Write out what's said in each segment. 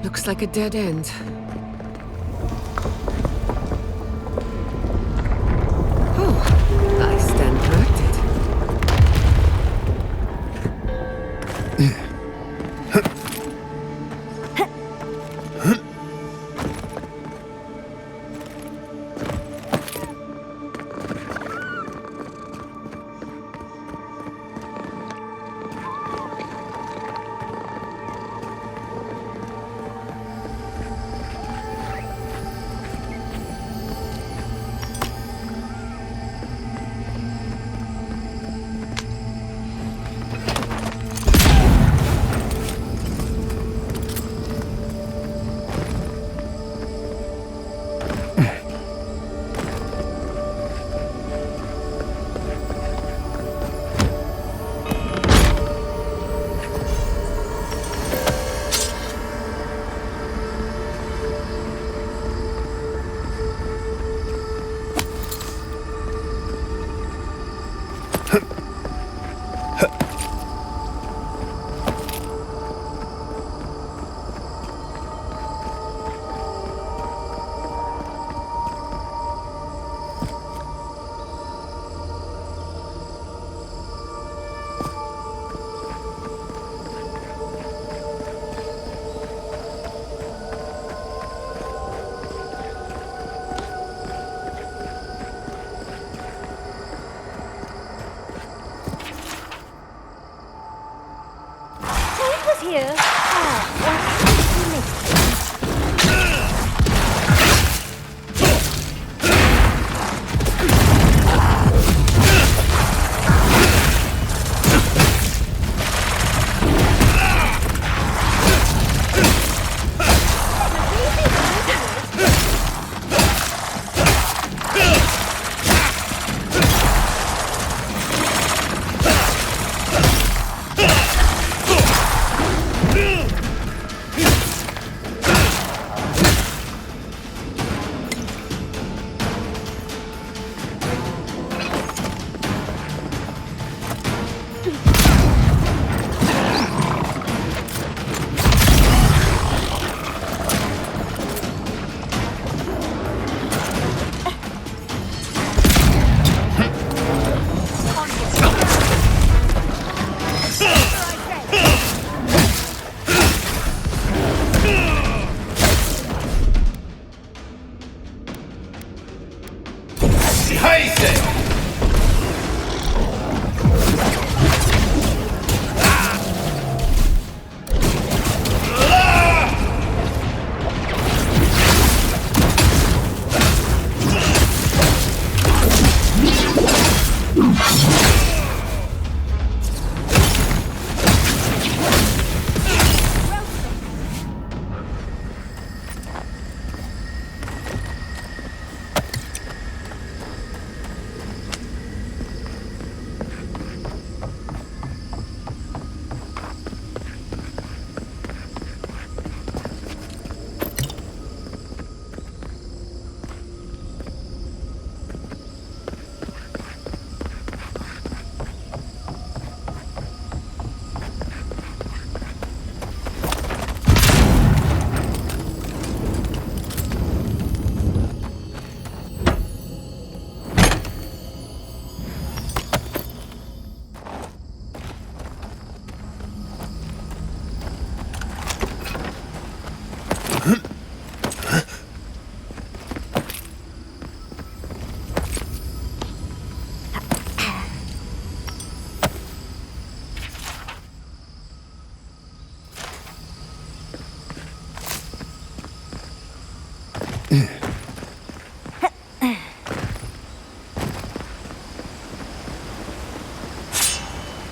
Looks like a dead end. Oh, I stand corrected. Here. Oh,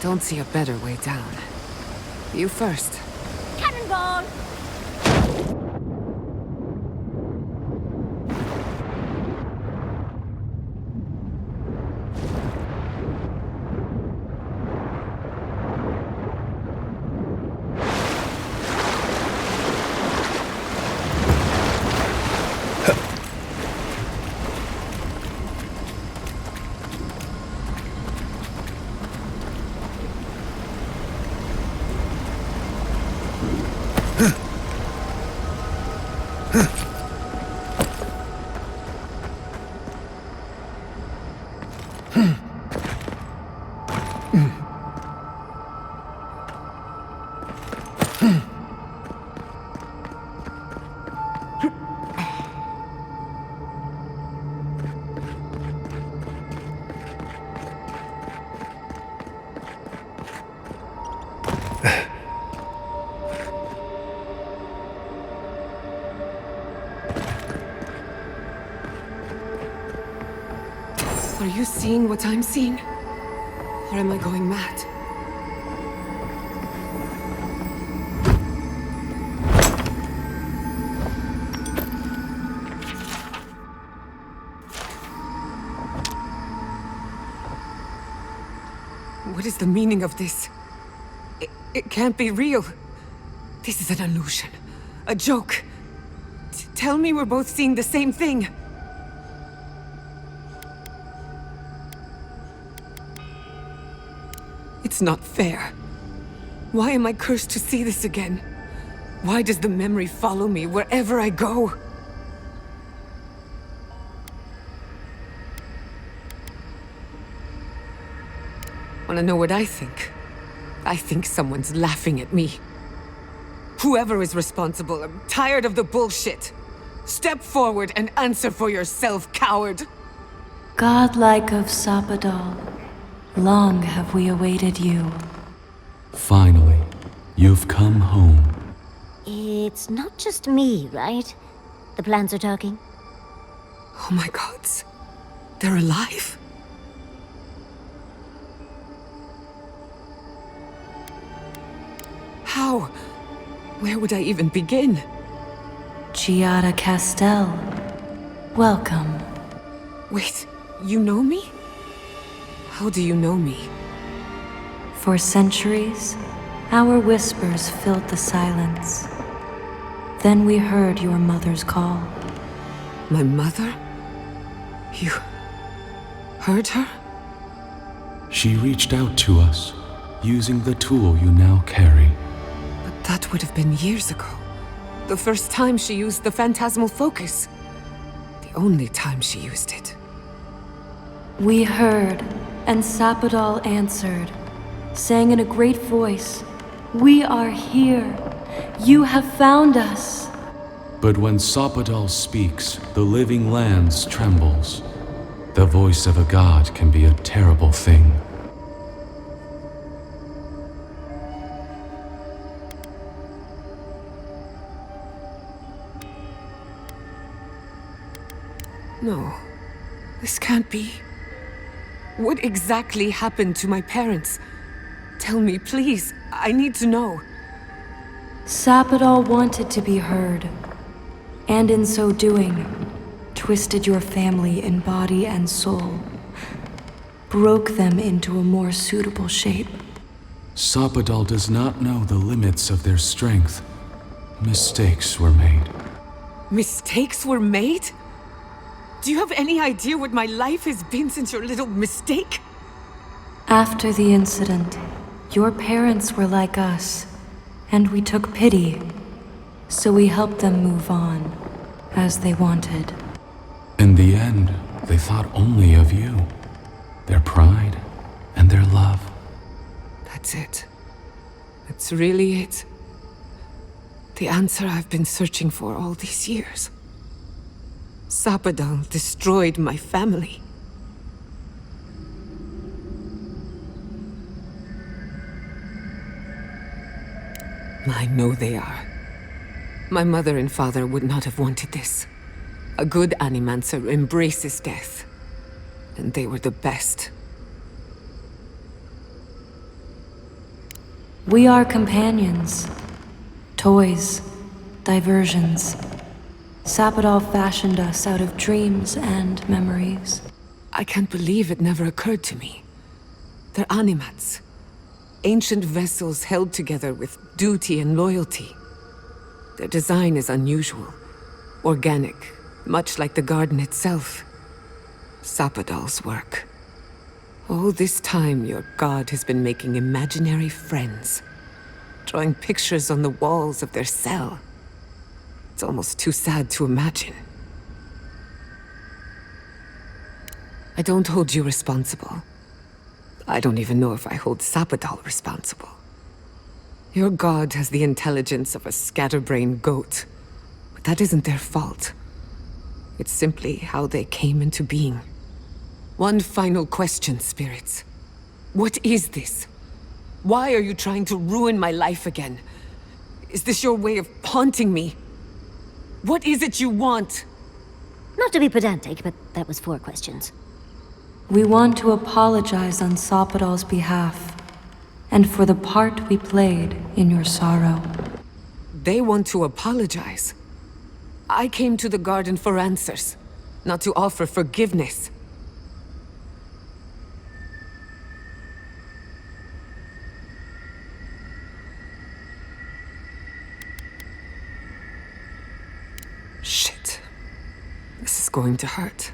Don't see a better way down. You first. cannonball! Are you seeing what I'm seeing? Or am I going mad? What is the meaning of this? It can't be real. This is an illusion. A joke. Tell me we're both seeing the same thing. It's not fair. Why am I cursed to see this again? Why does the memory follow me wherever I go? Wanna know what I think? I think someone's laughing at me. Whoever is responsible, I'm tired of the bullshit. Step forward and answer for yourself, coward! Godlike of Sapadal, long have we awaited you. Finally, you've come home. It's not just me, right? The plants are talking. Oh my gods. They're alive? How? Where would I even begin? Giada Castel, welcome. Wait, you know me? How do you know me? For centuries, our whispers filled the silence. Then we heard your mother's call. My mother? You heard her? She reached out to us, using the tool you now carry. But that would have been years ago. The first time she used the phantasmal focus. The only time she used it. We heard, and Sapadal answered, saying in a great voice, "We are here. You have found us." But when Sapadal speaks, the living lands trembles. The voice of a god can be a terrible thing. No, this can't be. What exactly happened to my parents? Tell me, please. I need to know. Sapadal wanted to be heard, and in so doing, twisted your family in body and soul, broke them into a more suitable shape. Sapadal does not know the limits of their strength. Mistakes were made. Mistakes were made? Do you have any idea what my life has been since your little mistake? After the incident, your parents were like us, and we took pity, so we helped them move on, as they wanted. In the end, they thought only of you, their pride, and their love. That's it. That's really it. The answer I've been searching for all these years. Sapadal destroyed my family. I know they are. My mother and father would not have wanted this. A good animancer embraces death. And they were the best. We are companions, toys, diversions. Sapadal fashioned us out of dreams and memories. I can't believe it never occurred to me. They're animats. Ancient vessels held together with duty and loyalty. Their design is unusual, organic, much like the garden itself. Sapadal's work. All this time, your god has been making imaginary friends, drawing pictures on the walls of their cell. It's almost too sad to imagine. I don't hold you responsible. I don't even know if I hold Sapadal responsible. Your god has the intelligence of a scatterbrained goat, but that isn't their fault. It's simply how they came into being. One final question, spirits. What is this? Why are you trying to ruin my life again? Is this your way of haunting me? What is it you want? Not to be pedantic, but that was 4 questions. We want to apologize on Sopadal's behalf, and for the part we played in your sorrow. They want to apologize. I came to the garden for answers, not to offer forgiveness. Shit. This is going to hurt.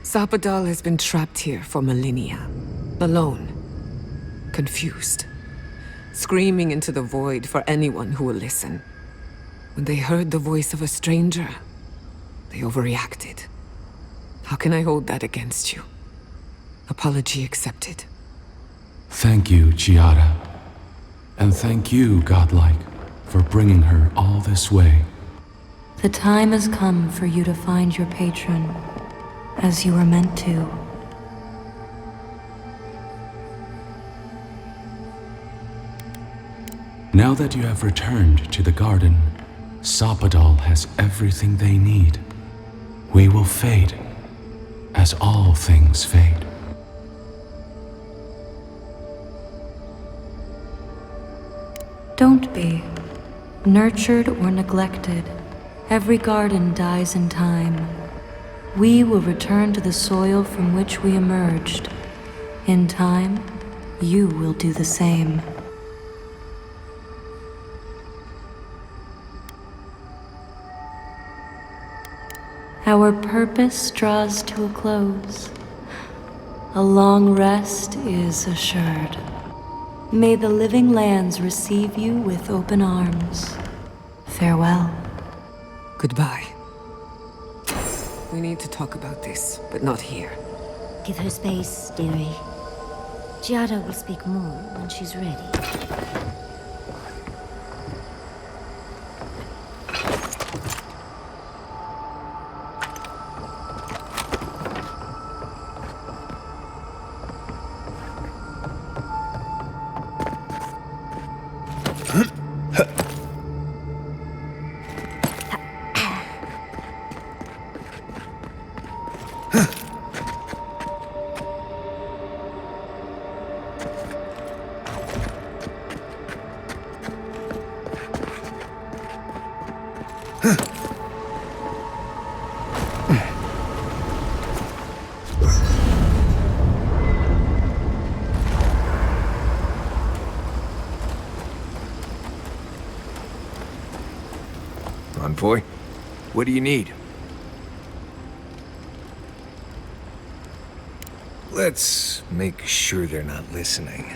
Sopadal has been trapped here for millennia. Alone. Confused. Screaming into the void for anyone who will listen. When they heard the voice of a stranger, they overreacted. How can I hold that against you? Apology accepted. Thank you, Giada. And thank you, Godlike, for bringing her all this way. The time has come for you to find your patron, as you were meant to. Now that you have returned to the garden, Sopadal has everything they need. We will fade, as all things fade. Don't be. Nurtured or neglected, every garden dies in time. We will return to the soil from which we emerged. In time, you will do the same. Our purpose draws to a close. A long rest is assured. May the living lands receive you with open arms. Farewell. Goodbye. We need to talk about this, but not here. Give her space, dearie. Giada will speak more when she's ready. Envoy, what do you need? Let's make sure they're not listening.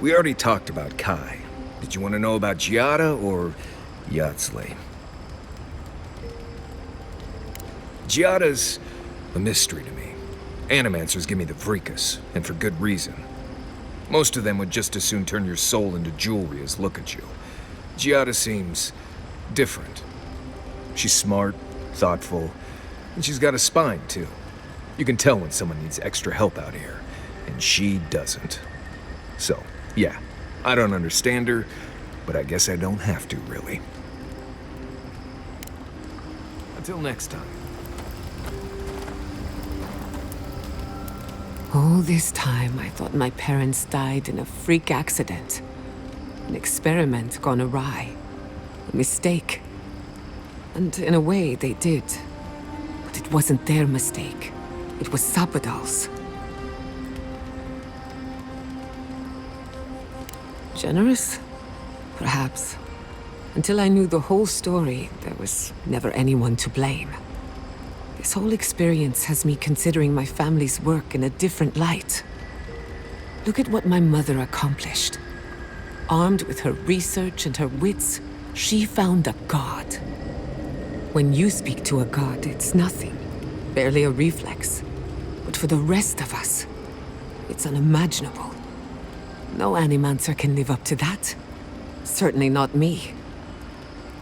We already talked about Kai. Did you want to know about Giada or Yatsley? Giada's a mystery to me. Animancers give me the freakus, and for good reason. Most of them would just as soon turn your soul into jewelry as look at you. Giada seems different. She's smart, thoughtful, and she's got a spine, too. You can tell when someone needs extra help out here, and she doesn't. So, yeah, I don't understand her, but I guess I don't have to, really. Until next time. All this time, I thought my parents died in a freak accident. An experiment gone awry. A mistake. And in a way, they did. But it wasn't their mistake. It was Sopadal's. Generous? Perhaps. Until I knew the whole story, there was never anyone to blame. This whole experience has me considering my family's work in a different light. Look at what my mother accomplished. Armed with her research and her wits, she found a god. When you speak to a god, it's nothing. Barely a reflex. But for the rest of us, it's unimaginable. No animancer can live up to that. Certainly not me.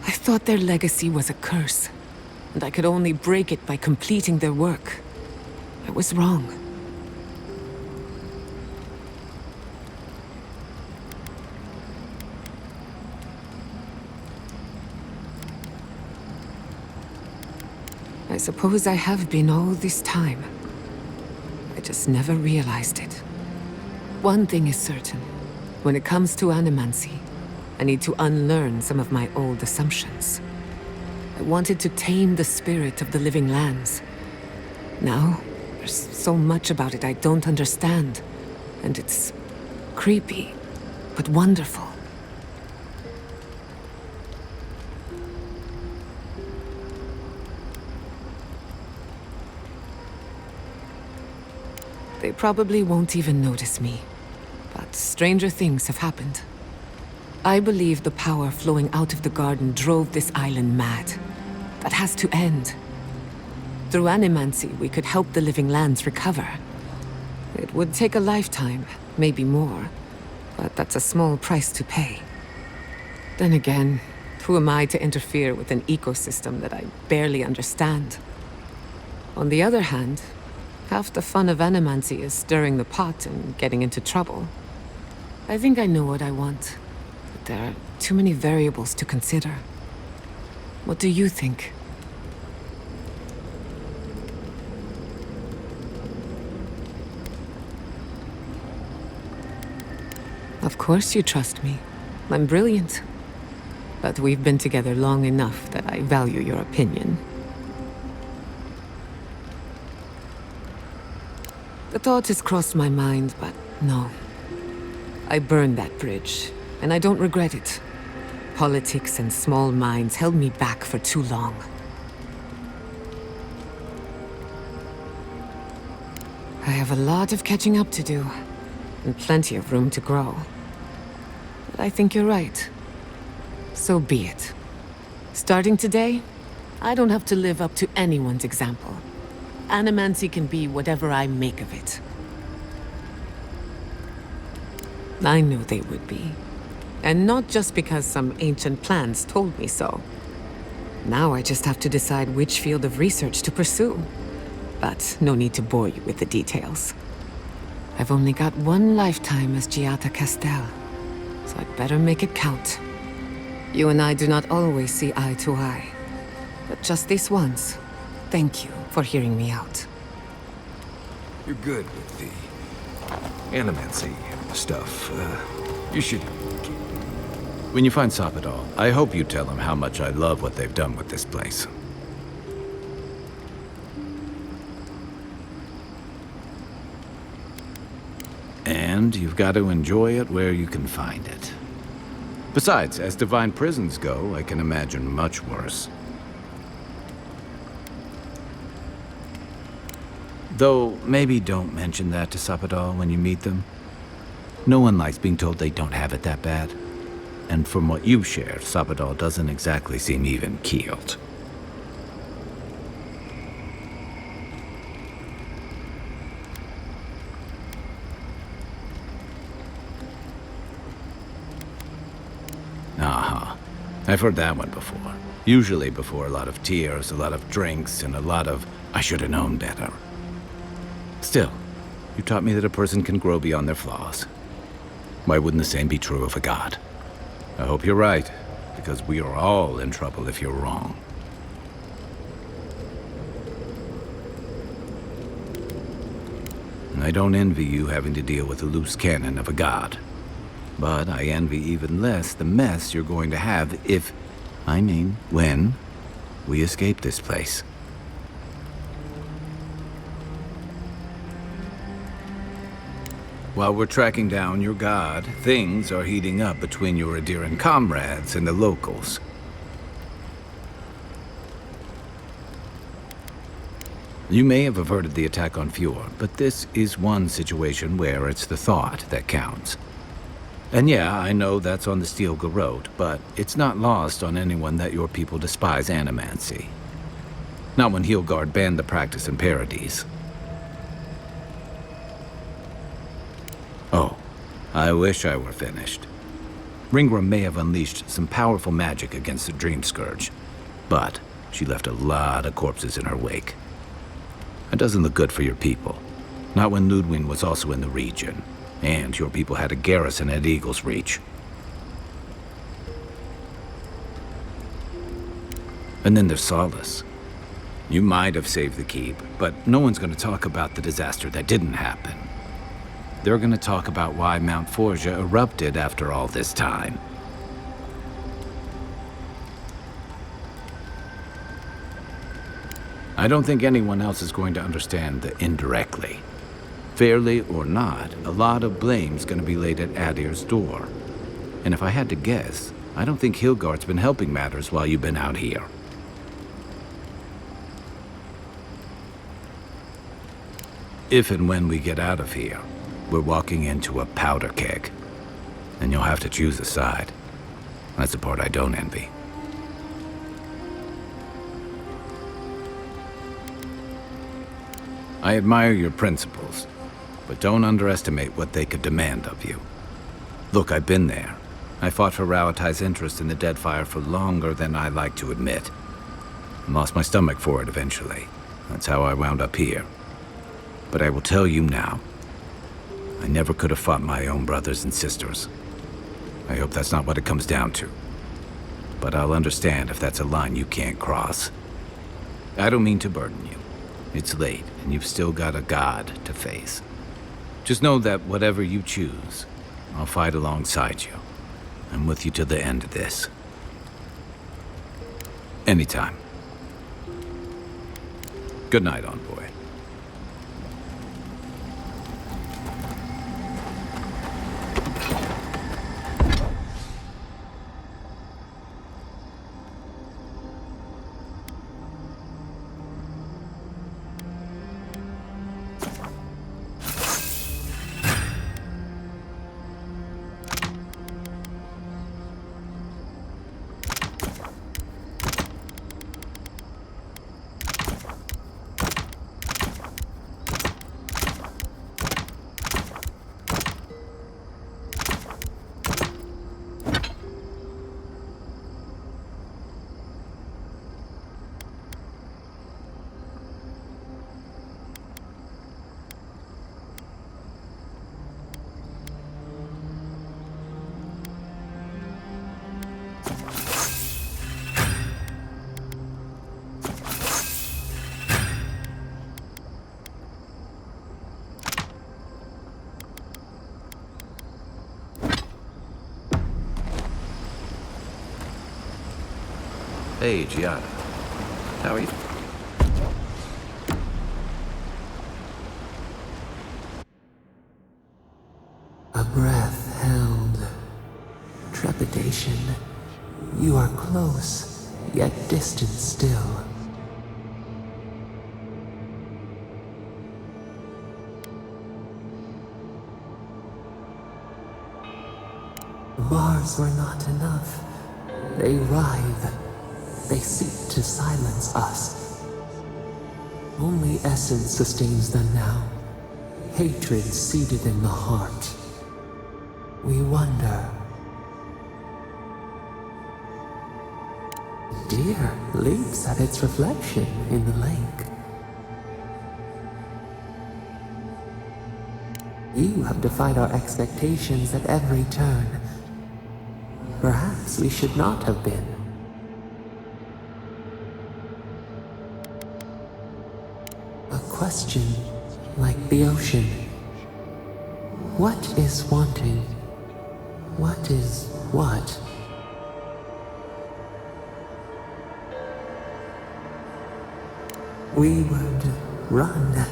I thought their legacy was a curse, and I could only break it by completing their work. I was wrong. I suppose I have been all this time. I just never realized it. One thing is certain. When it comes to animancy, I need to unlearn some of my old assumptions. I wanted to tame the spirit of the living lands. Now, there's so much about it I don't understand. And it's creepy, but wonderful. They probably won't even notice me. But stranger things have happened. I believe the power flowing out of the garden drove this island mad. That has to end. Through animancy, we could help the living lands recover. It would take a lifetime, maybe more. But that's a small price to pay. Then again, who am I to interfere with an ecosystem that I barely understand? On the other hand, half the fun of animancy is stirring the pot and getting into trouble. I think I know what I want, but there are too many variables to consider. What do you think? Of course you trust me. I'm brilliant. But we've been together long enough that I value your opinion. The thought has crossed my mind, but no. I burned that bridge, and I don't regret it. Politics and small minds held me back for too long. I have a lot of catching up to do, and plenty of room to grow. But I think you're right. So be it. Starting today, I don't have to live up to anyone's example. Animancy can be whatever I make of it. I knew they would be. And not just because some ancient plans told me so. Now I just have to decide which field of research to pursue. But no need to bore you with the details. I've only got one lifetime as Giada Castel, so I'd better make it count. You and I do not always see eye to eye. But just this once, thank you for hearing me out. You're good with the animancy stuff. You should... When you find Sapadal, I hope you tell him how much I love what they've done with this place. And you've got to enjoy it where you can find it. Besides, as divine prisons go, I can imagine much worse. Though, maybe don't mention that to Sapadal when you meet them. No one likes being told they don't have it that bad. And from what you've shared, Sapadal doesn't exactly seem even-keeled. I've heard that one before. Usually before a lot of tears, a lot of drinks, and a lot of, I should have known better. Still, you taught me that a person can grow beyond their flaws. Why wouldn't the same be true of a god? I hope you're right, because we are all in trouble if you're wrong. I don't envy you having to deal with the loose cannon of a god. But I envy even less the mess you're going to have if, when, we escape this place. While we're tracking down your god, things are heating up between your Adiran comrades and the locals. You may have averted the attack on Fjord, but this is one situation where it's the thought that counts. And yeah, I know that's on the Steel Road, but it's not lost on anyone that your people despise animancy. Not when Heelgard banned the practice in Paradise. Oh, I wish I were finished. Ringra may have unleashed some powerful magic against the Dream Scourge, but she left a lot of corpses in her wake. That doesn't look good for your people. Not when Ludwig was also in the region, and your people had a garrison at Eagle's Reach. And then there's Solace. You might have saved the keep, but no one's going to talk about the disaster that didn't happen. They're going to talk about why Mount Forja erupted after all this time. I don't think anyone else is going to understand the indirectly. Fairly or not, a lot of blame's going to be laid at Adir's door. And if I had to guess, I don't think Hilgard's been helping matters while you've been out here. If and when we get out of here, we're walking into a powder keg. And you'll have to choose a side. That's the part I don't envy. I admire your principles, but don't underestimate what they could demand of you. Look, I've been there. I fought for Rauatai's interest in the Deadfire for longer than I like to admit. And lost my stomach for it eventually. That's how I wound up here. But I will tell you now, I never could have fought my own brothers and sisters. I hope that's not what it comes down to. But I'll understand if that's a line you can't cross. I don't mean to burden you. It's late, and you've still got a god to face. Just know that whatever you choose, I'll fight alongside you. I'm with you to the end of this. Anytime. Good night, envoy. Hey, Giada. How are you? A breath held. Trepidation. You are close, yet distant still. Bars were not enough. They writhe. They seek to silence us. Only essence sustains them now. Hatred seated in the heart. We wonder. Deer leaps at its reflection in the lake. You have defied our expectations at every turn. Perhaps we should not have been. A question like the ocean. What is wanting? What is what? We would run,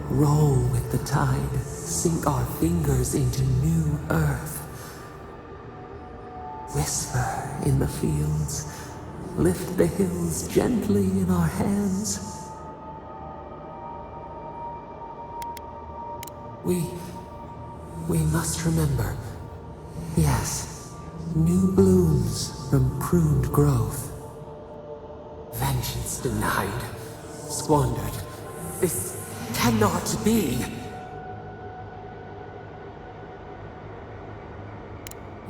roll with the tide, sink our fingers into new earth. Whisper in the fields, lift the hills gently in our hands. We must remember, yes, new blooms from pruned growth. Vengeance denied, squandered. This cannot be.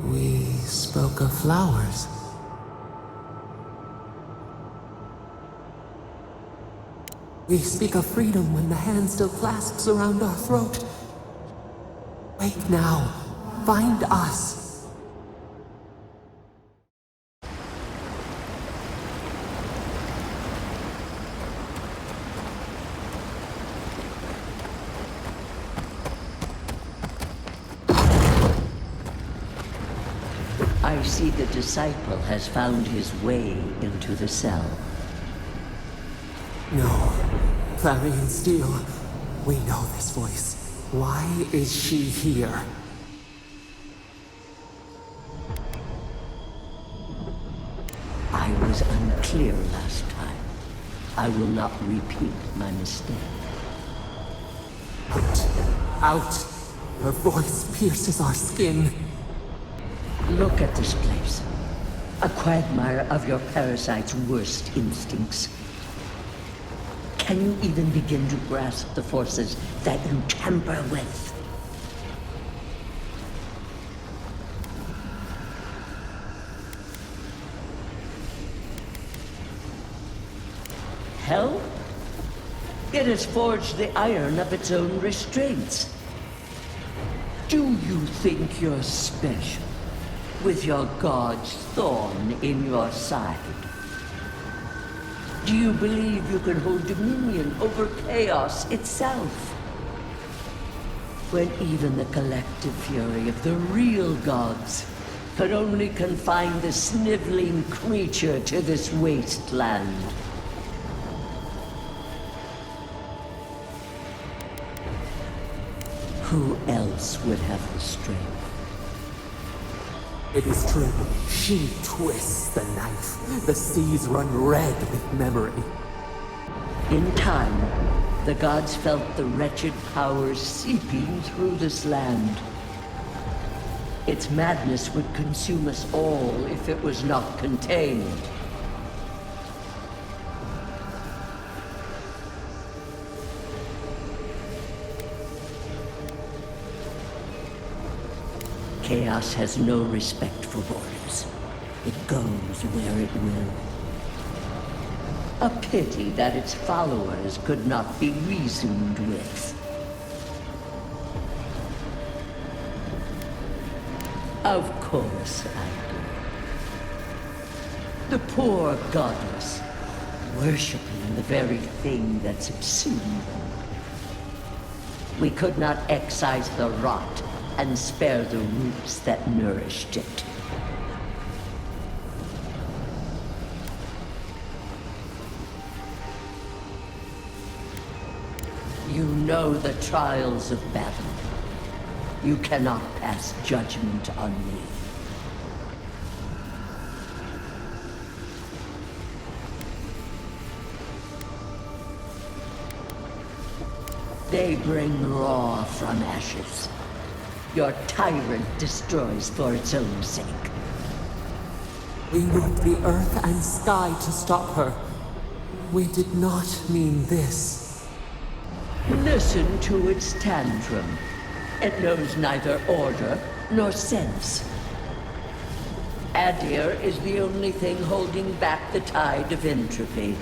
We spoke of flowers. We speak of freedom when the hand still clasps around our throat. Wait now. Find us. I see the disciple has found his way into the cell. No. Clarion Steel. We know this voice. Why is she here? I was unclear last time. I will not repeat my mistake. Out. Out. Her voice pierces our skin. Look at this place. A quagmire of your parasite's worst instincts. Can you even begin to grasp the forces that you tamper with? Hell? It has forged the iron of its own restraints. Do you think you're special, with your god's thorn in your side? Do you believe you can hold dominion over chaos itself? When even the collective fury of the real gods could only confine the sniveling creature to this wasteland. Who else would have the strength? It is true. She twists the knife. The seas run red with memory. In time, the gods felt the wretched powers seeping through this land. Its madness would consume us all if it was not contained. Chaos has no respect for borders. It goes where it will. A pity that its followers could not be reasoned with. Of course I do. The poor godless, worshipping the very thing that subsumed them. We could not excise the rot and spare the roots that nourished it. You know the trials of battle. You cannot pass judgment on me. They bring raw from ashes. Your tyrant destroys for its own sake. We need the earth and sky to stop her. We did not mean this. Listen to its tantrum. It knows neither order nor sense. Adir is the only thing holding back the tide of entropy.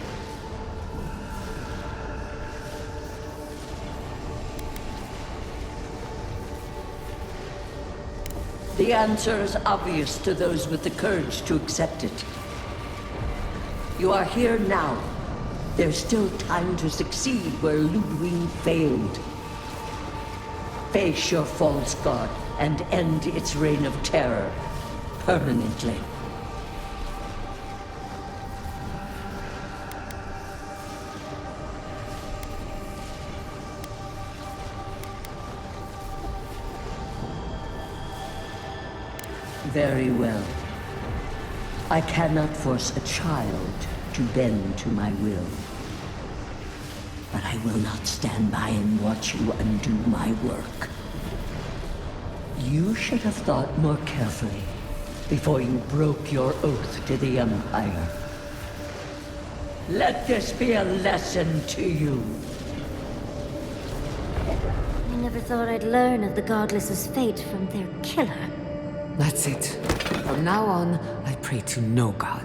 The answer is obvious to those with the courage to accept it. You are here now. There's still time to succeed where Ludwig failed. Face your false god and end its reign of terror permanently. Very well. I cannot force a child to bend to my will. But I will not stand by and watch you undo my work. You should have thought more carefully before you broke your oath to the Empire. Let this be a lesson to you. I never thought I'd learn of the Godless's fate from their killer. That's it. From now on, I pray to no god.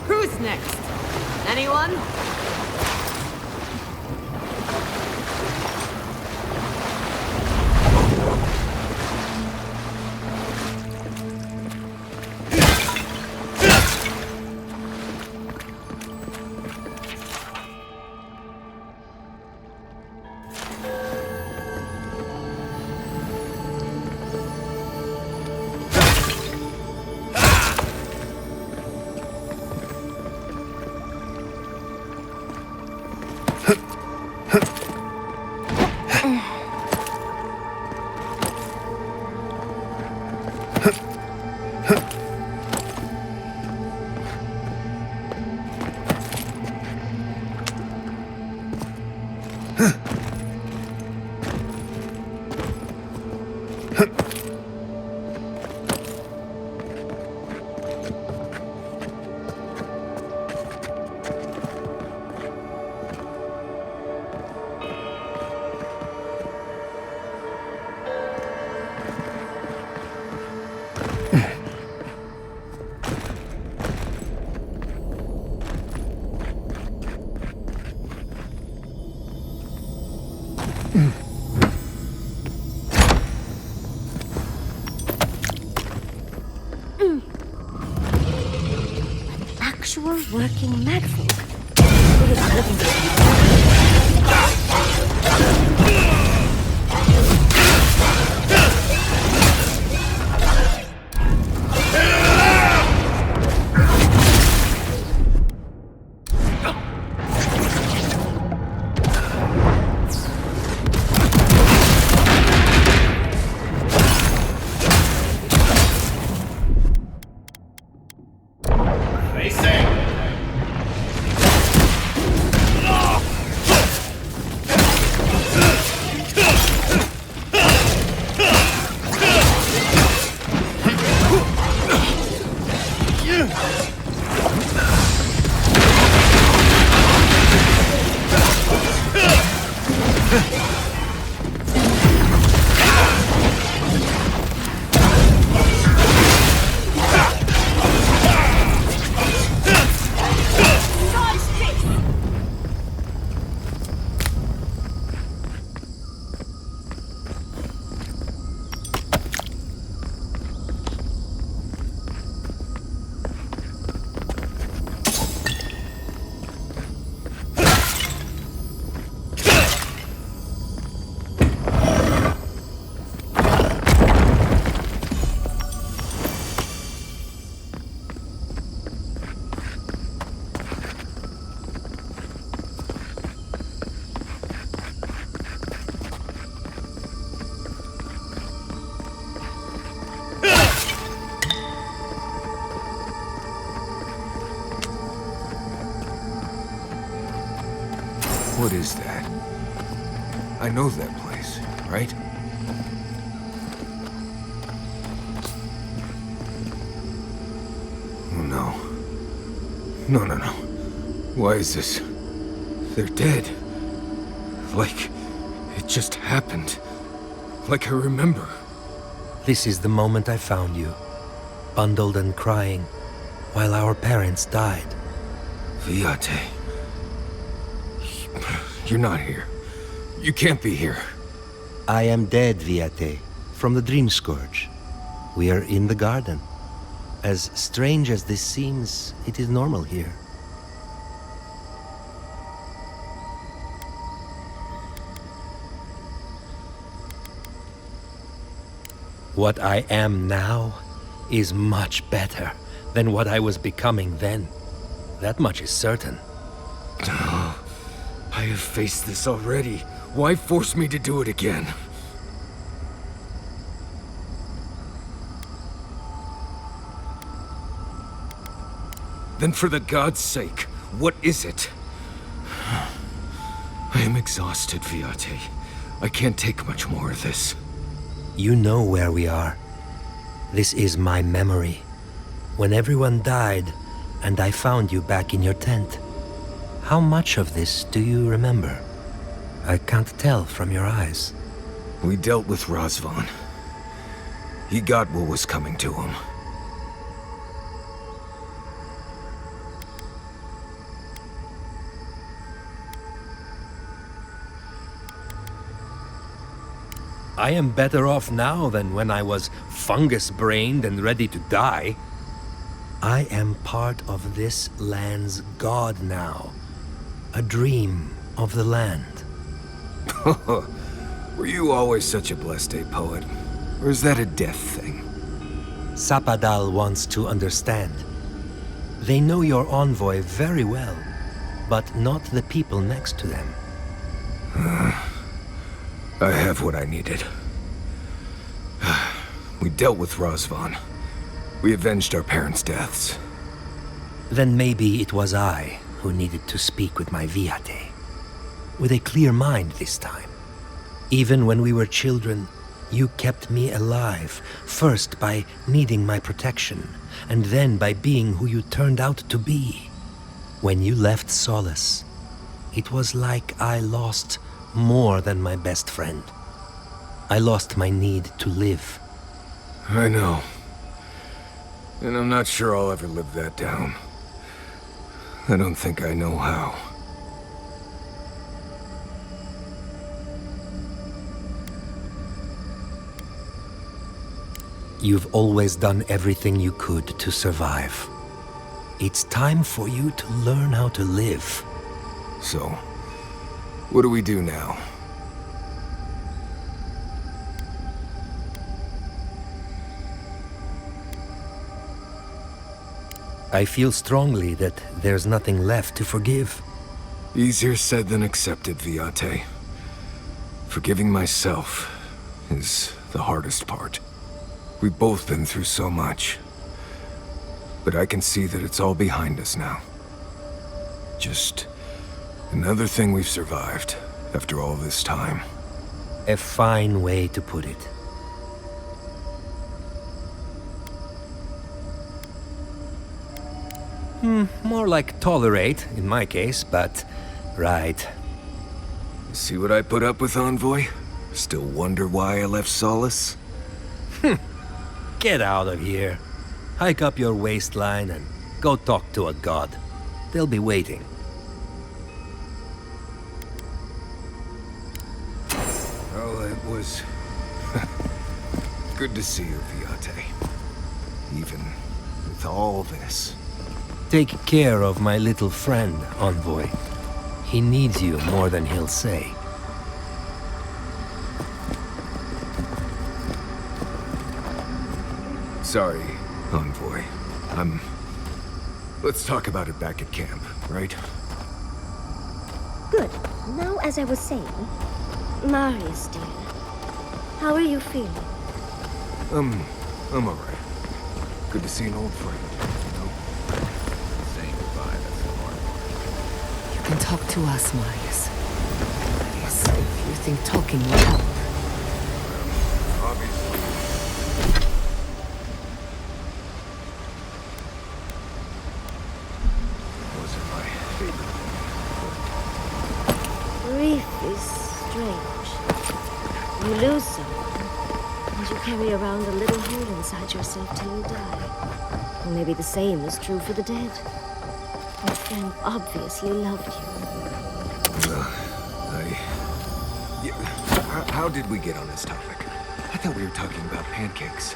Who's next? Anyone? Actual working magfolk. Who was looking What is that? I know that place, right? Oh no. No. Why is this? They're dead. Like, It just happened. Like I remember. This is the moment I found you, bundled and crying, while our parents died. Viate. You're not here. You can't be here. I am dead, Viate, from the Dream Scourge. We are in the garden. As strange as this seems, it is normal here. What I am now is much better than what I was becoming then. That much is certain. I have faced this already. Why force me to do it again? Then for the god's sake, what is it? I am exhausted, Viate. I can't take much more of this. You know where we are. This is my memory. When everyone died, and I found you back in your tent. How much of this do you remember? I can't tell from your eyes. We dealt with Razvan. He got what was coming to him. I am better off now than when I was fungus-brained and ready to die. I am part of this land's god now. A dream of the land. Were you always such a blessed day poet? Or is that a death thing? Sapadal wants to understand. They know your envoy very well, but not the people next to them. I have what I needed. We dealt with Razvan. We avenged our parents' deaths. Then maybe it was I who needed to speak with my Viate. With a clear mind this time. Even when we were children, you kept me alive, first by needing my protection, and then by being who you turned out to be. When you left Solace, it was like I lost more than my best friend. I lost my need to live. I know. And I'm not sure I'll ever live that down. I don't think I know how. You've always done everything you could to survive. It's time for you to learn how to live. So, what do we do now? I feel strongly that there's nothing left to forgive. Easier said than accepted, Viate. Forgiving myself is the hardest part. We've both been through so much. But I can see that it's all behind us now. Just another thing we've survived after all this time. A fine way to put it. More like tolerate, in my case, but right. See what I put up with, Envoy? Still wonder why I left Solace? Get out of here. Hike up your waistline and go talk to a god. They'll be waiting. Well, it was good to see you, Viate. Even with all this. Take care of my little friend, Envoy. He needs you more than he'll say. Sorry, Envoy. Let's talk about it back at camp, right? Good. Now, as I was saying, Marius, dear, how are you feeling? I'm alright. Good to see an old friend, you know? Saying goodbye, that's the hard part. You can talk to us, Marius. Yes, if you think talking will help. Obviously. Wasn't my favorite. Grief is strange. You lose someone, and you carry around a little hole inside yourself till you die. Or maybe the same is true for the dead. Your friend obviously loved you. How did we get on this topic? I thought we were talking about pancakes.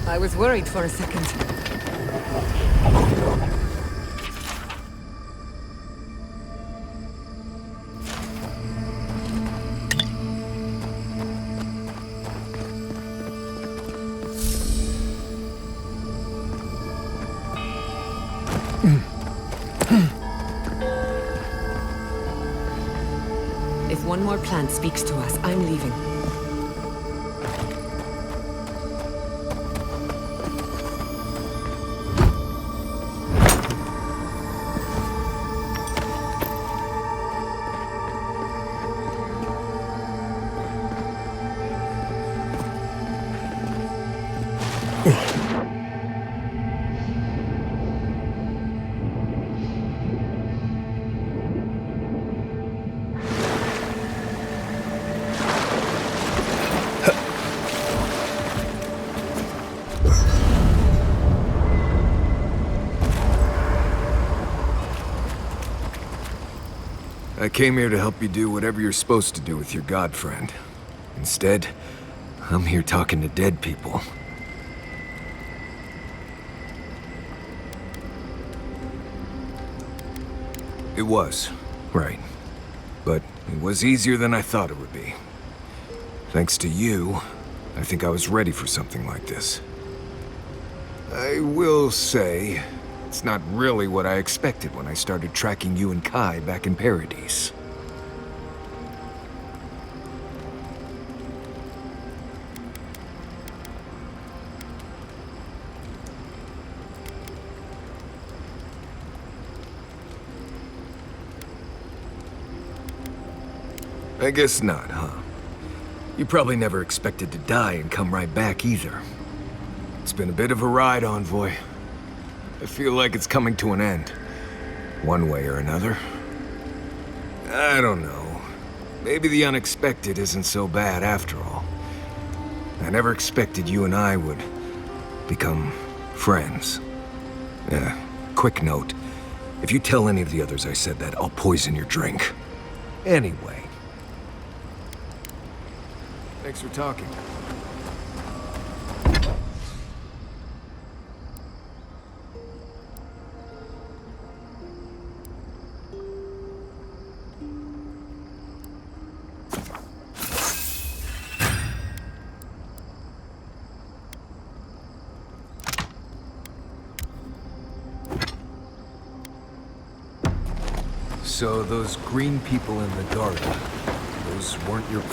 I was worried for a second. If one more plant speaks to us, I'm leaving. I came here to help you do whatever you're supposed to do with your god friend. Instead, I'm here talking to dead people. It was, right. But it was easier than I thought it would be. Thanks to you, I think I was ready for something like this. I will say, it's not really what I expected when I started tracking you and Kai back in Paradise. I guess not, huh? You probably never expected to die and come right back either. It's been a bit of a ride, Envoy. I feel like it's coming to an end. One way or another. I don't know. Maybe the unexpected isn't so bad after all. I never expected you and I would become friends. Yeah, quick note. If you tell any of the others I said that, I'll poison your drink. Anyway. Thanks for talking. So those green people in the garden, those weren't your...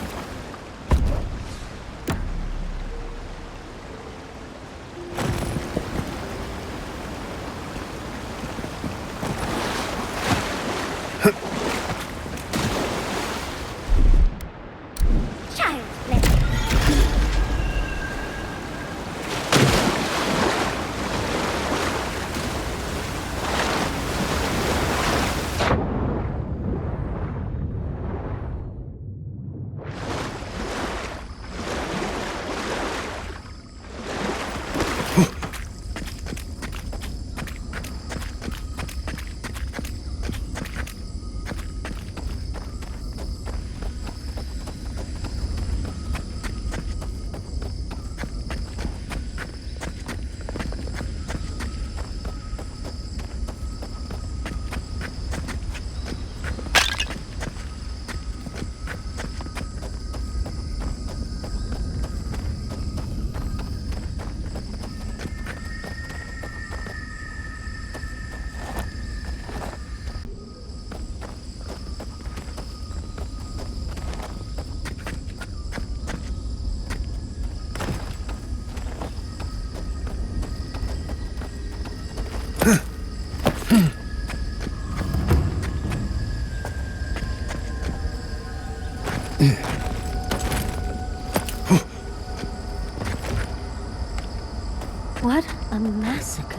What a massacre.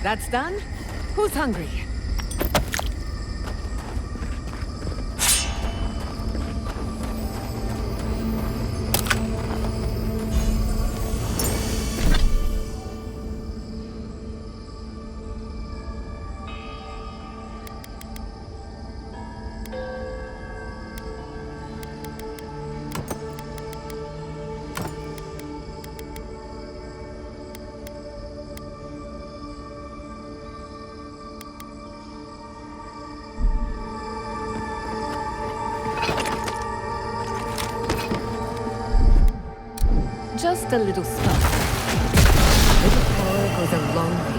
That's done? Who's hungry? Just a little stuff. A little power goes a long way.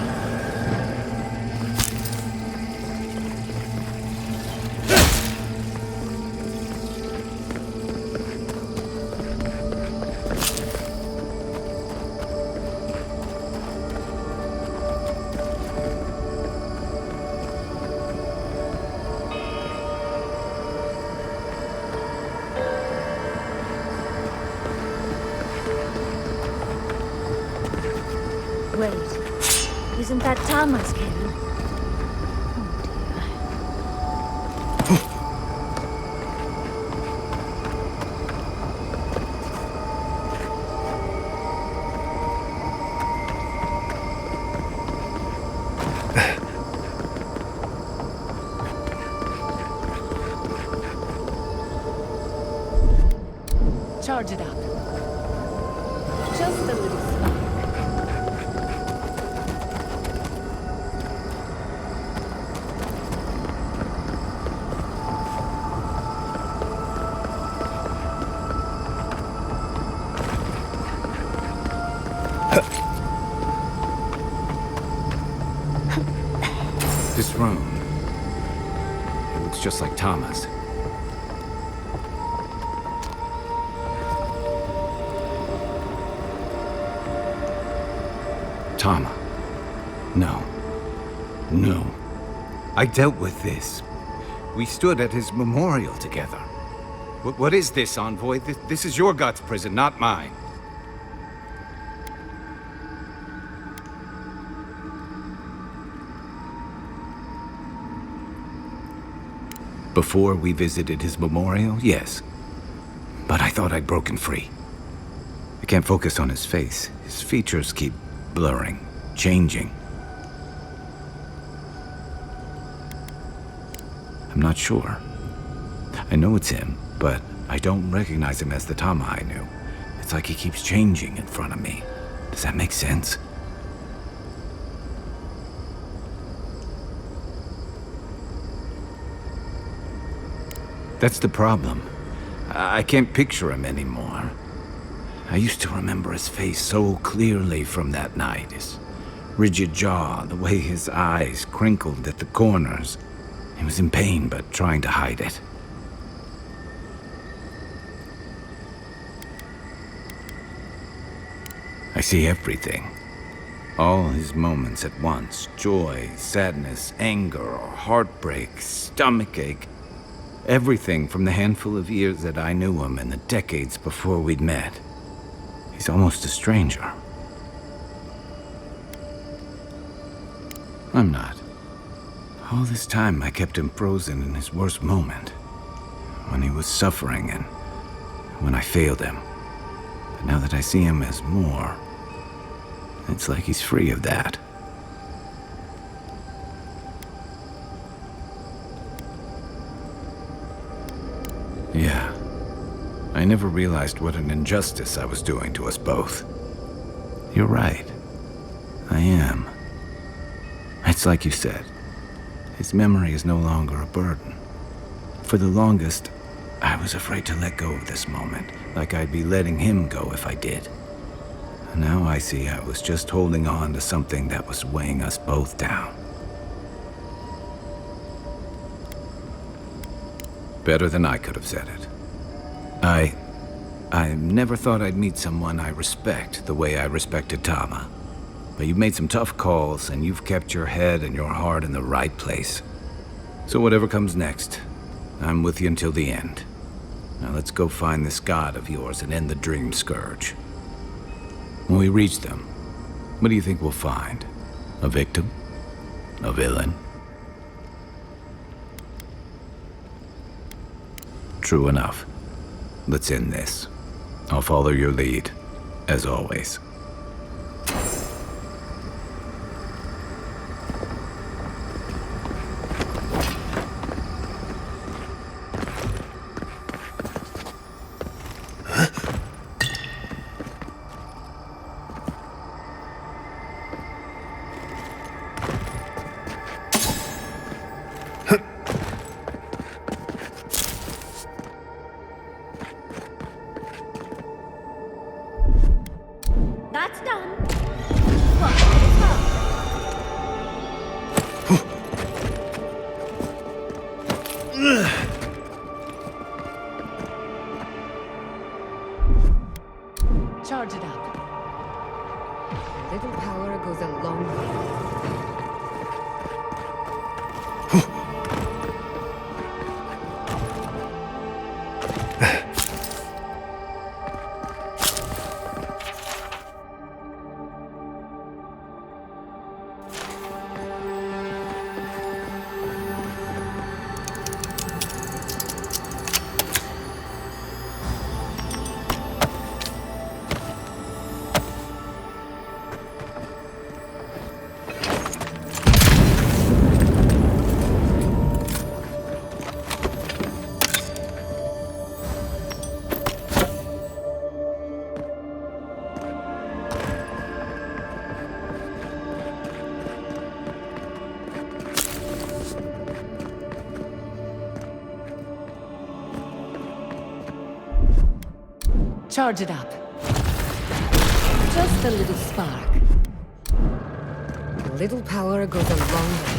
Wait, isn't that Tama's cannon? Charge it up. Just a little spark. This room, it looks just like Tama's. Tama. No. No. I dealt with this. We stood at his memorial together. What is this, Envoy? This is your God's prison, not mine. Before we visited his memorial, yes. But I thought I'd broken free. I can't focus on his face. His features keep blurring, changing. I'm not sure. I know it's him, but I don't recognize him as the Tama I knew. It's like he keeps changing in front of me. Does that make sense? That's the problem. I can't picture him anymore. I used to remember his face so clearly from that night. His rigid jaw, the way his eyes crinkled at the corners. He was in pain, but trying to hide it. I see everything. All his moments at once. Joy, sadness, anger, heartbreak, stomachache. Everything from the handful of years that I knew him and the decades before we'd met. He's almost a stranger. I'm not. All this time I kept him frozen in his worst moment. When he was suffering and when I failed him. But now that I see him as more, it's like he's free of that. Yeah. I never realized what an injustice I was doing to us both. You're right. I am. It's like you said. His memory is no longer a burden. For the longest, I was afraid to let go of this moment, like I'd be letting him go if I did. Now I see I was just holding on to something that was weighing us both down. Better than I could have said it. I never thought I'd meet someone I respect the way I respected Tama. But you've made some tough calls, and you've kept your head and your heart in the right place. So whatever comes next, I'm with you until the end. Now let's go find this god of yours and end the dream scourge. When we reach them, what do you think we'll find? A victim? A villain? True enough. Let's end this. I'll follow your lead, as always. That's done. Charge it up. A little power goes a long way. Charge it up. Just a little spark. A little power goes a long way.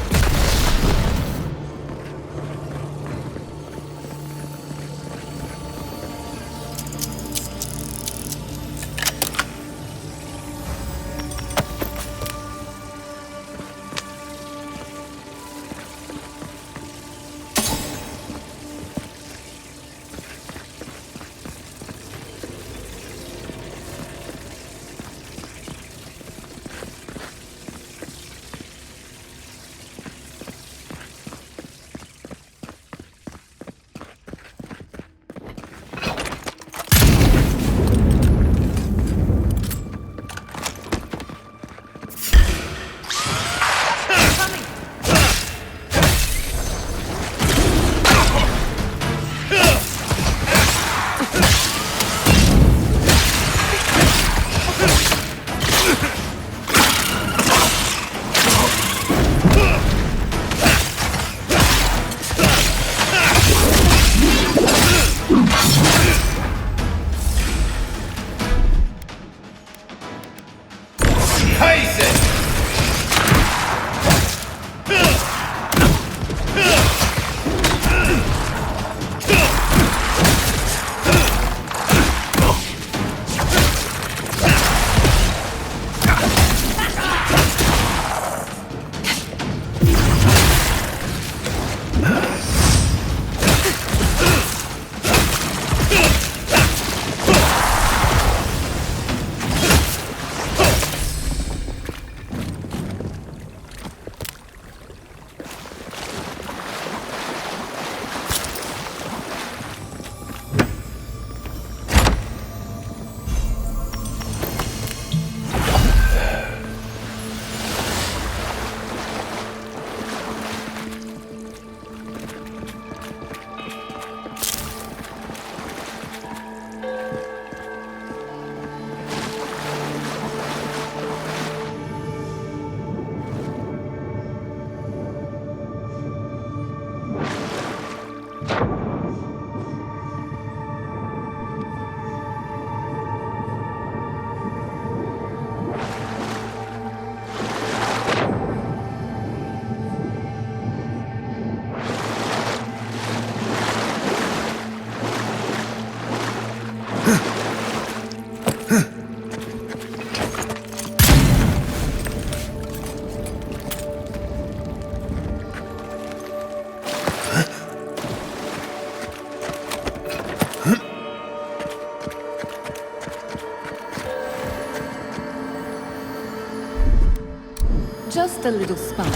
Just a little spark. A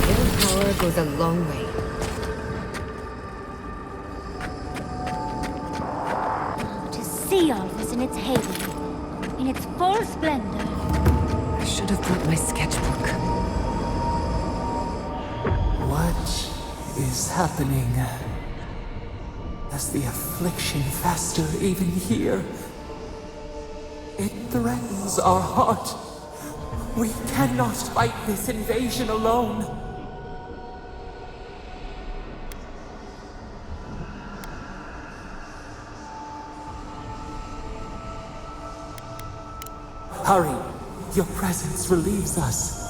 little power goes a long way. To see all this in its heyday, in its full splendor. I should have brought my sketchbook. What is happening? Does the affliction fester even here? It threatens our heart. We cannot fight this invasion alone. Hurry! Your presence relieves us.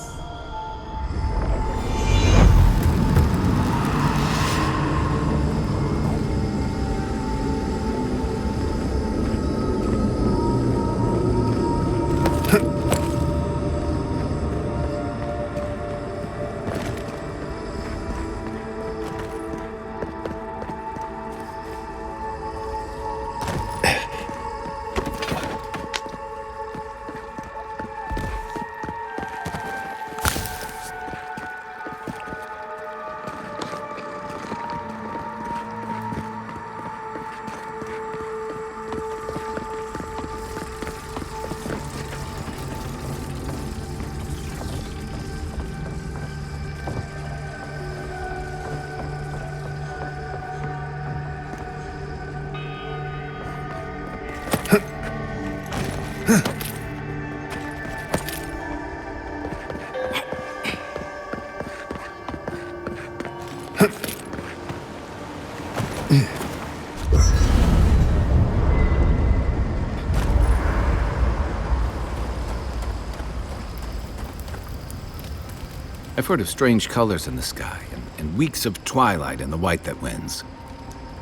I've heard of strange colors in the sky, and weeks of twilight in the white that wins.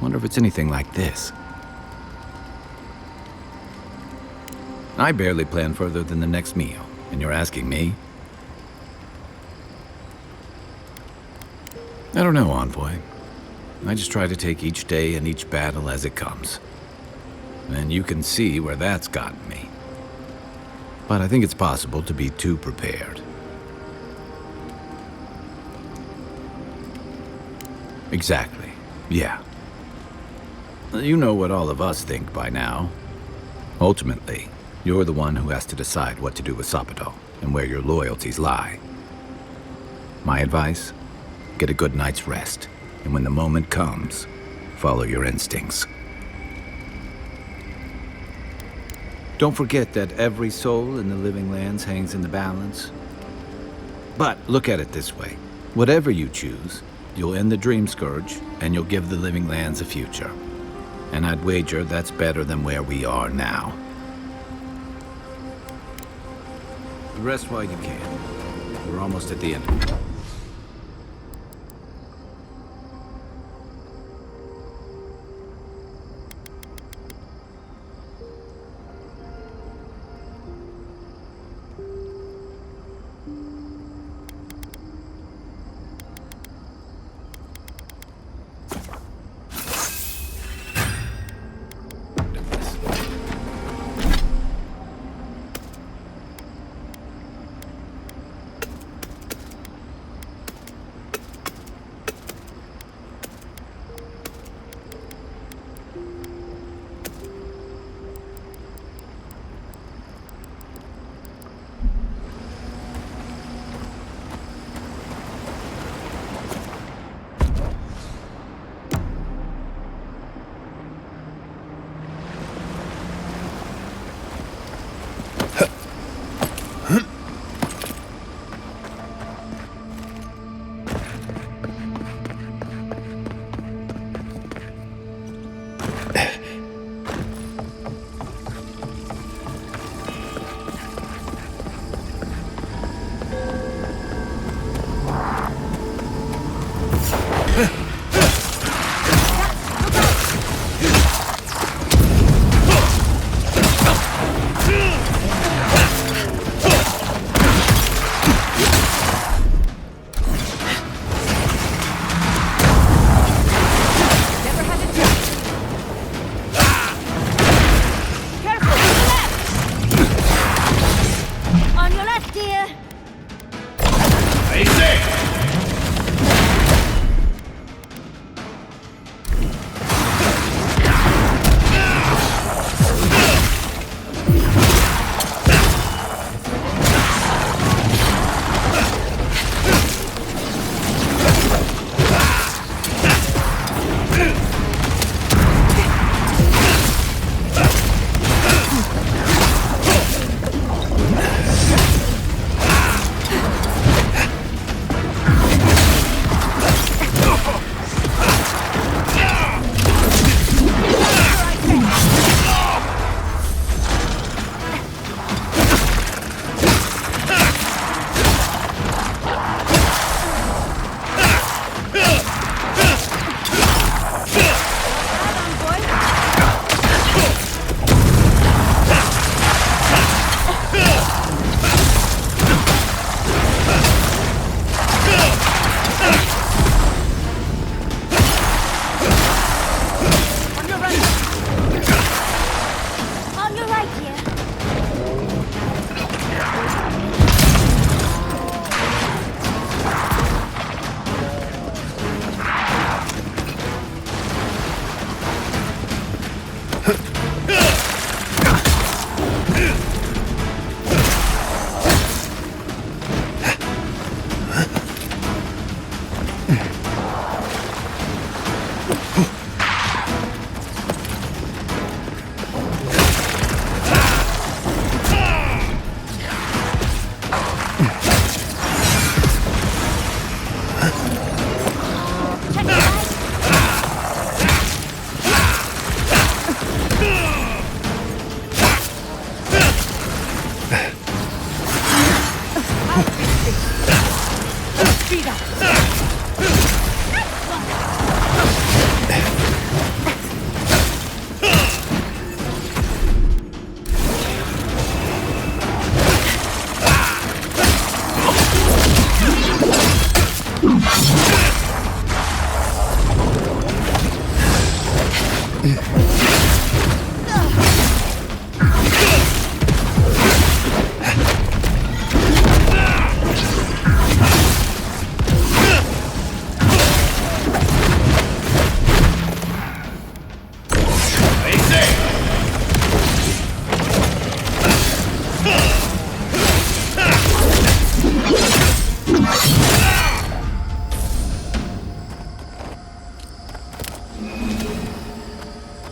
Wonder if it's anything like this. I barely plan further than the next meal, and you're asking me? I don't know, Envoy. I just try to take each day and each battle as it comes. And you can see where that's gotten me. But I think it's possible to be too prepared. Exactly. Yeah. You know what all of us think by now. Ultimately, you're the one who has to decide what to do with Sopidol and where your loyalties lie. My advice? Get a good night's rest, and when the moment comes, follow your instincts. Don't forget that every soul in the living lands hangs in the balance. But look at it this way. Whatever you choose, you'll end the Dream Scourge, and you'll give the living lands a future. And I'd wager that's better than where we are now. Rest while you can. We're almost at the end.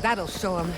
That'll show him.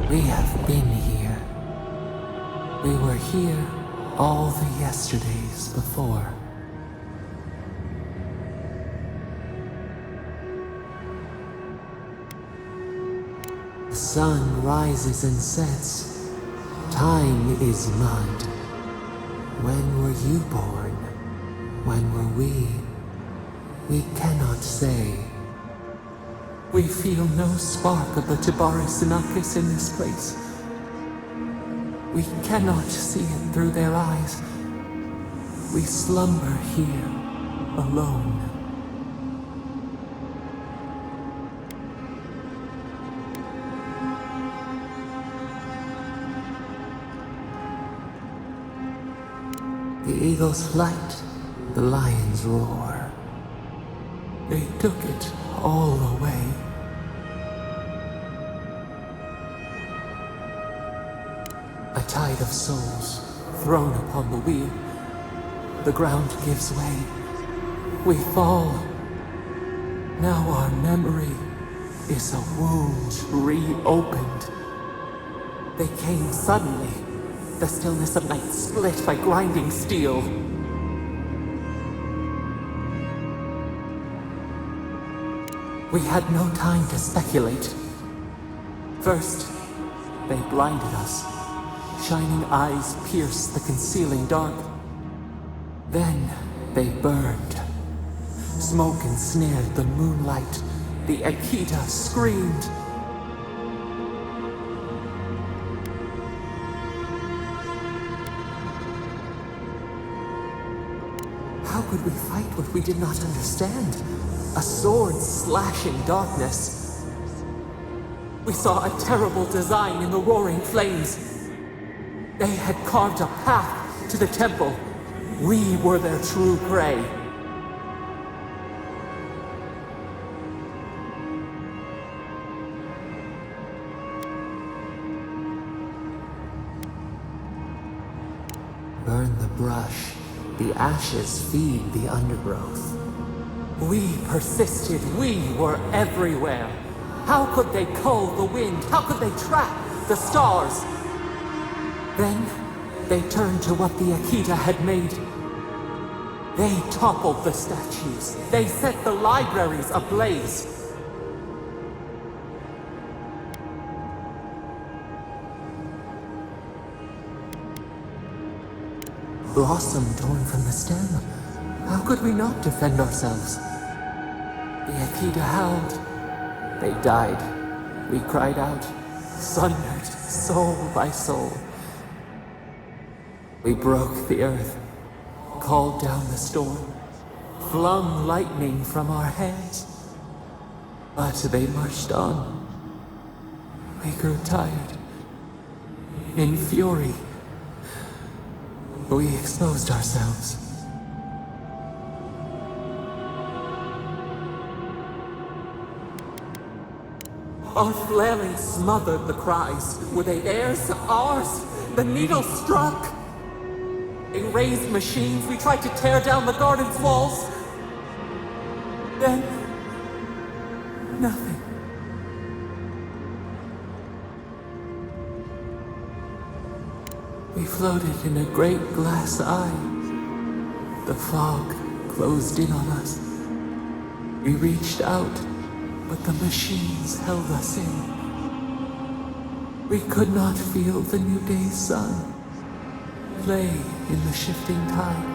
We have been here. We were here all the yesterdays before. The sun rises and sets. Time is mud. When were you born? When were we? We cannot say. We feel no spark of the Tibari Sinakis in this place. We cannot see it through their eyes. We slumber here, alone. The eagle's flight, the lion's roar. They took it all away. A tide of souls thrown upon the wheel. The ground gives way. We fall. Now our memory is a wound reopened. They came suddenly. The stillness of night split by grinding steel. We had no time to speculate. First, they blinded us. Shining eyes pierced the concealing dark. Then they burned. Smoke ensnared the moonlight. The Akita screamed. How could we fight what we did not understand? A sword slashing darkness. We saw a terrible design in the roaring flames. They had carved a path to the temple. We were their true prey. Burn the brush. The ashes feed the undergrowth. We persisted. We were everywhere. How could they cull the wind? How could they track the stars? Then they turned to what the Akita had made. They toppled the statues. They set the libraries ablaze. Blossom torn from the stem. How could we not defend ourselves? The Akita howled. They died. We cried out, sundered, soul by soul. We broke the earth, called down the storm, flung lightning from our hands. But they marched on. We grew tired. In fury, we exposed ourselves. Our flailing smothered the cries. Were they theirs? Ours? The needle struck. They raised machines. We tried to tear down the garden's walls. Then, nothing. We floated in a great glass eye. The fog closed in on us. We reached out, but the machines held us in. We could not feel the new day's sun play in the shifting tide.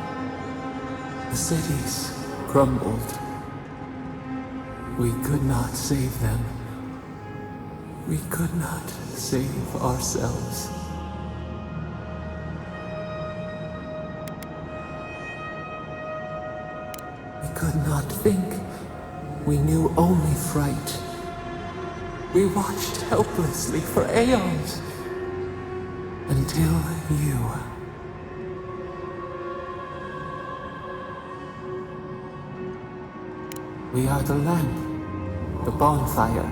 The cities crumbled. We could not save them. We could not save ourselves. We could not think. We knew only fright. We watched helplessly for aeons. Until you. We are the lamp, the bonfire,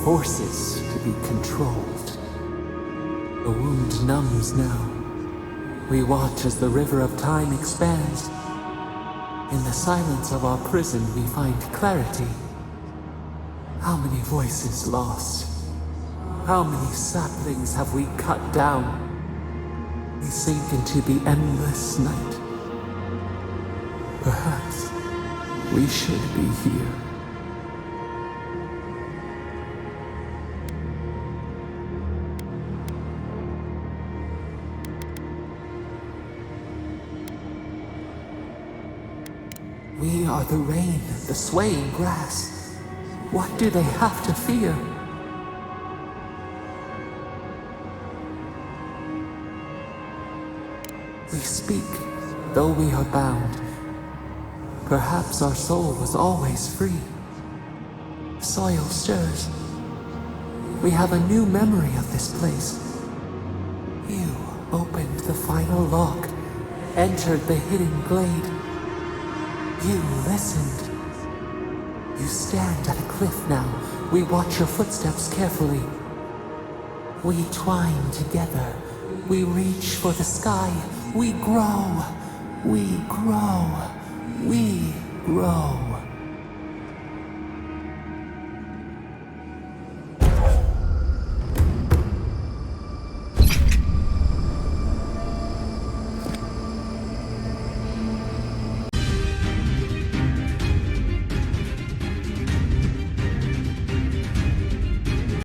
forces to be controlled. The wound numbs now. We watch as the river of time expands. In the silence of our prison, we find clarity. How many voices lost? How many saplings have we cut down? We sink into the endless night. Perhaps we should be here. We are the rain, the swaying grass. What do they have to fear? We speak, though we are bound. Perhaps our soul was always free. Soil stirs. We have a new memory of this place. You opened the final lock, entered the hidden glade. You listened. You stand at a cliff now. We watch your footsteps carefully. We twine together. We reach for the sky. We grow. We grow. We grow.